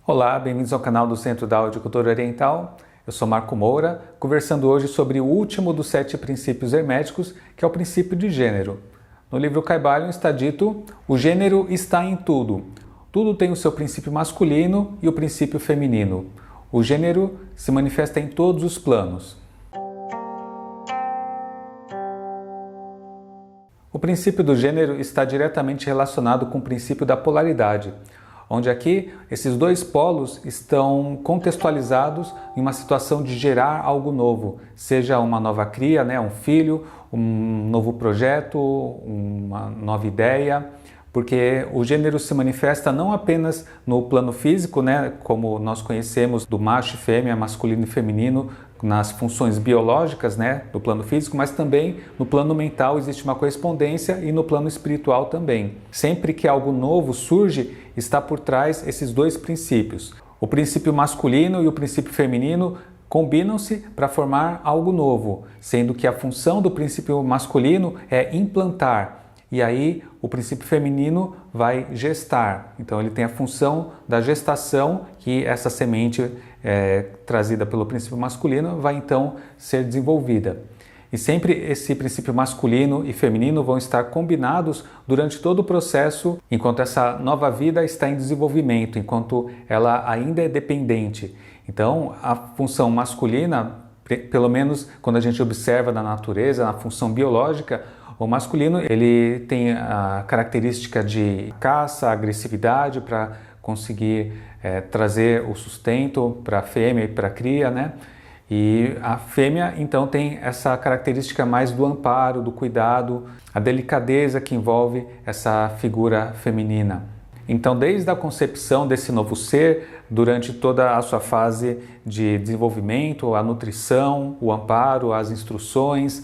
Olá, bem-vindos ao canal do Centro da Audiocultura Oriental. Eu sou Marco Moura, conversando hoje sobre o último dos 7 princípios herméticos, que é o princípio de gênero. No livro Kybalion está dito: o gênero está em tudo. Tudo tem o seu princípio masculino e o princípio feminino. O gênero se manifesta em todos os planos. O princípio do gênero está diretamente relacionado com o princípio da polaridade, onde aqui esses dois polos estão contextualizados em uma situação de gerar algo novo, seja uma nova cria, um filho, um novo projeto, uma nova ideia, porque o gênero se manifesta não apenas no plano físico, como nós conhecemos do macho e fêmea, masculino e feminino, nas funções biológicas, do plano físico, mas também no plano mental existe uma correspondência e no plano espiritual também. Sempre que algo novo surge, está por trás esses dois princípios. O princípio masculino e o princípio feminino combinam-se para formar algo novo, sendo que a função do princípio masculino é implantar, e aí o princípio feminino vai gestar. Então ele tem a função da gestação, que essa semente trazida pelo princípio masculino vai então ser desenvolvida. E sempre esse princípio masculino e feminino vão estar combinados durante todo o processo, enquanto essa nova vida está em desenvolvimento, enquanto ela ainda é dependente. Então a função masculina, pelo menos quando a gente observa na natureza, na função biológica, o masculino ele tem a característica de caça, agressividade para conseguir trazer o sustento para a fêmea e para a cria, E a fêmea então tem essa característica mais do amparo, do cuidado, a delicadeza que envolve essa figura feminina. Então, desde a concepção desse novo ser, durante toda a sua fase de desenvolvimento, a nutrição, o amparo, as instruções,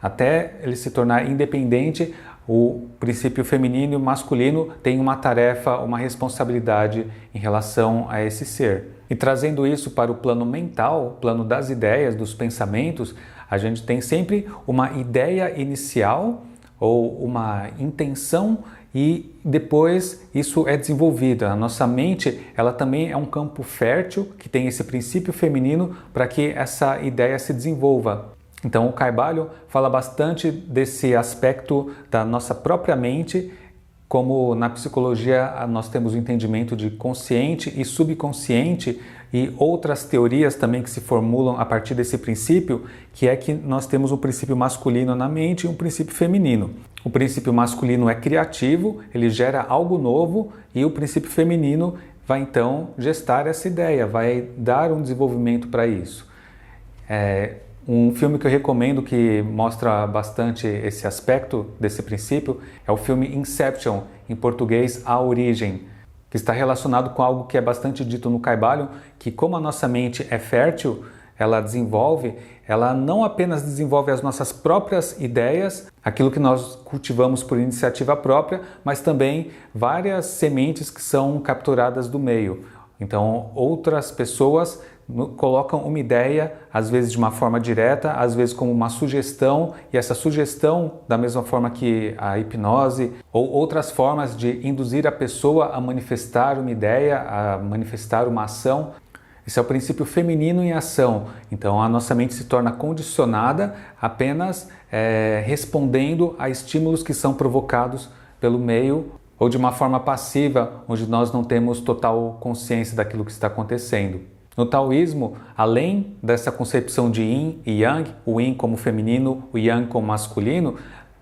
até ele se tornar independente, o princípio feminino e o masculino têm uma tarefa, uma responsabilidade em relação a esse ser. E trazendo isso para o plano mental, o plano das ideias, dos pensamentos, a gente tem sempre uma ideia inicial ou uma intenção e depois isso é desenvolvido. A nossa mente, ela também é um campo fértil que tem esse princípio feminino para que essa ideia se desenvolva. Então o Kybalion fala bastante desse aspecto da nossa própria mente, como na psicologia nós temos o entendimento de consciente e subconsciente e outras teorias também que se formulam a partir desse princípio, que é que nós temos um princípio masculino na mente e um princípio feminino. O princípio masculino é criativo, ele gera algo novo, e o princípio feminino vai então gestar essa ideia, vai dar um desenvolvimento para isso. Um filme que eu recomendo que mostra bastante esse aspecto desse princípio é o filme Inception, em português A Origem, que está relacionado com algo que é bastante dito no Kybalion, que como a nossa mente é fértil, ela não apenas desenvolve as nossas próprias ideias, aquilo que nós cultivamos por iniciativa própria, mas também várias sementes que são capturadas do meio. Então outras pessoas colocam uma ideia, às vezes de uma forma direta, às vezes como uma sugestão, e essa sugestão, da mesma forma que a hipnose ou outras formas de induzir a pessoa a manifestar uma ideia, a manifestar uma ação. Esse é o princípio feminino em ação. Então a nossa mente se torna condicionada apenas respondendo a estímulos que são provocados pelo meio, ou de uma forma passiva, onde nós não temos total consciência daquilo que está acontecendo. No taoísmo, além dessa concepção de yin e yang, o yin como feminino, o yang como masculino,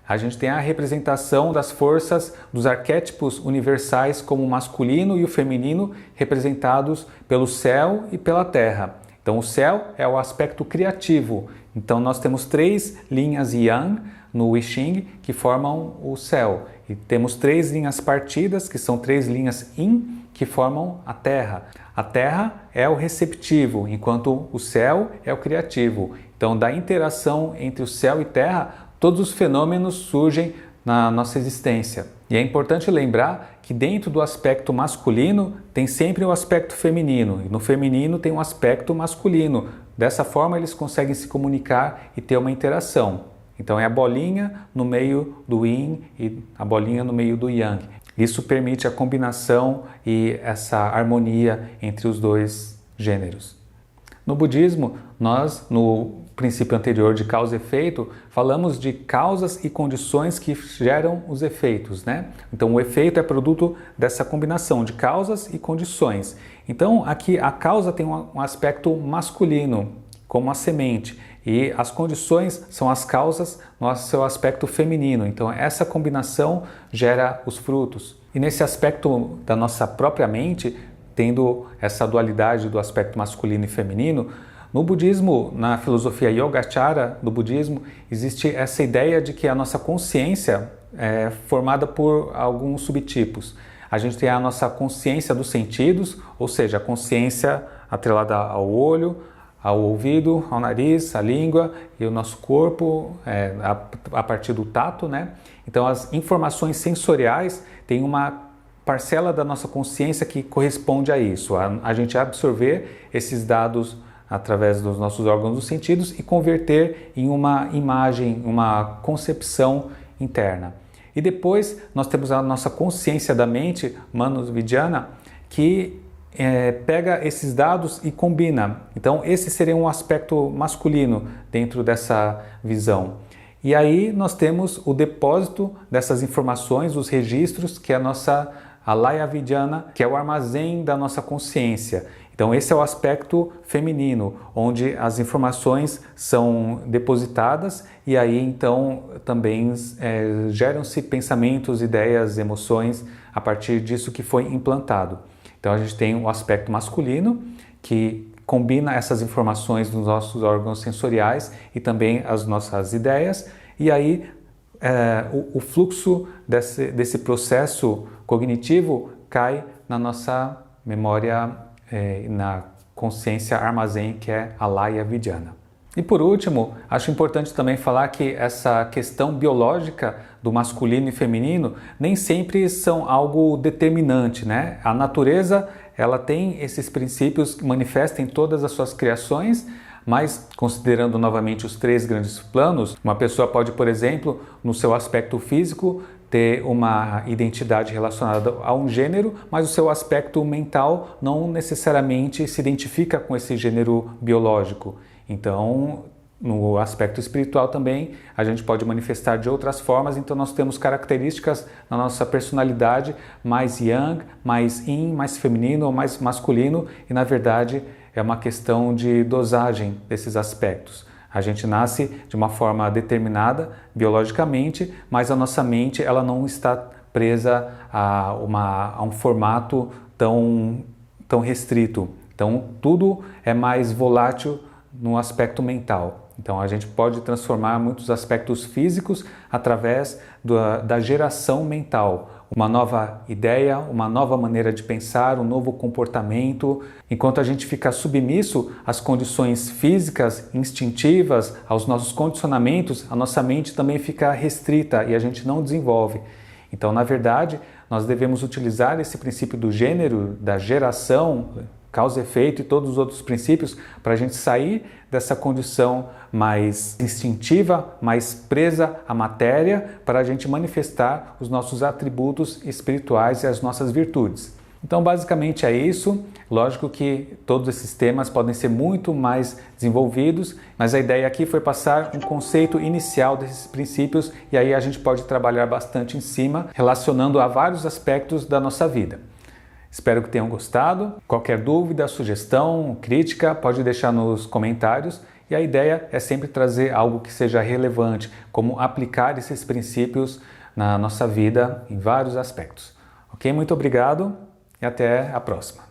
a gente tem a representação das forças dos arquétipos universais como o masculino e o feminino representados pelo céu e pela terra. Então o céu é o aspecto criativo. Então nós temos 3 linhas yang no I Ching que formam o céu. E temos 3 linhas partidas, que são 3 linhas yin, que formam a terra. A terra é o receptivo, enquanto o céu é o criativo. Então, da interação entre o céu e terra, todos os fenômenos surgem na nossa existência. E é importante lembrar que dentro do aspecto masculino tem sempre o aspecto feminino, e no feminino tem um aspecto masculino. Dessa forma, eles conseguem se comunicar e ter uma interação. Então, é a bolinha no meio do yin e a bolinha no meio do yang. Isso permite a combinação e essa harmonia entre os dois gêneros. No budismo, nós, no princípio anterior de causa e efeito, falamos de causas e condições que geram os efeitos, né? Então, o efeito é produto dessa combinação de causas e condições. Então, aqui a causa tem um aspecto masculino, como a semente, e as condições são as causas no seu aspecto feminino. Então, essa combinação gera os frutos. E nesse aspecto da nossa própria mente, tendo essa dualidade do aspecto masculino e feminino, no budismo, na filosofia Yogacara do budismo, existe essa ideia de que a nossa consciência é formada por alguns subtipos. A gente tem a nossa consciência dos sentidos, ou seja, a consciência atrelada ao olho, ao ouvido, ao nariz, à língua e o nosso corpo a partir do tato, né? Então, as informações sensoriais têm uma parcela da nossa consciência que corresponde a isso, a gente absorver esses dados através dos nossos órgãos dos sentidos e converter em uma imagem, uma concepção interna. E depois nós temos a nossa consciência da mente, Mano-Vidyana, que pega esses dados e combina. Então esse seria um aspecto masculino dentro dessa visão. E aí nós temos o depósito dessas informações, os registros, que é a nossa Alaya Vidyana, que é o armazém da nossa consciência. Então esse é o aspecto feminino, onde as informações são depositadas e aí então também geram-se pensamentos, ideias, emoções a partir disso que foi implantado. Então a gente tem o aspecto masculino, que combina essas informações dos nossos órgãos sensoriais e também as nossas ideias, e aí o fluxo desse processo cognitivo cai na nossa memória, na consciência armazém, que é a Alaya Vidyana. E por último, acho importante também falar que essa questão biológica do masculino e feminino nem sempre são algo determinante, né? A natureza, ela tem esses princípios que manifestam em todas as suas criações, mas considerando novamente os três grandes planos, uma pessoa pode, por exemplo, no seu aspecto físico, ter uma identidade relacionada a um gênero, mas o seu aspecto mental não necessariamente se identifica com esse gênero biológico. Então, no aspecto espiritual também, a gente pode manifestar de outras formas, então nós temos características na nossa personalidade mais yang, mais yin, mais feminino ou mais masculino, e na verdade é uma questão de dosagem desses aspectos. A gente nasce de uma forma determinada biologicamente, mas a nossa mente ela não está presa a um formato tão restrito. Então tudo é mais volátil no aspecto mental. Então a gente pode transformar muitos aspectos físicos através da geração mental. Uma nova ideia, uma nova maneira de pensar, um novo comportamento. Enquanto a gente fica submisso às condições físicas, instintivas, aos nossos condicionamentos, a nossa mente também fica restrita e a gente não desenvolve. Então, na verdade, nós devemos utilizar esse princípio do gênero, da geração, causa e efeito e todos os outros princípios para a gente sair dessa condição mais instintiva, mais presa à matéria, para a gente manifestar os nossos atributos espirituais e as nossas virtudes. Então, basicamente é isso. Lógico que todos esses temas podem ser muito mais desenvolvidos, mas a ideia aqui foi passar um conceito inicial desses princípios e aí a gente pode trabalhar bastante em cima, relacionando a vários aspectos da nossa vida. Espero que tenham gostado. Qualquer dúvida, sugestão, crítica, pode deixar nos comentários. E a ideia é sempre trazer algo que seja relevante, como aplicar esses princípios na nossa vida em vários aspectos. Ok? Muito obrigado e até a próxima.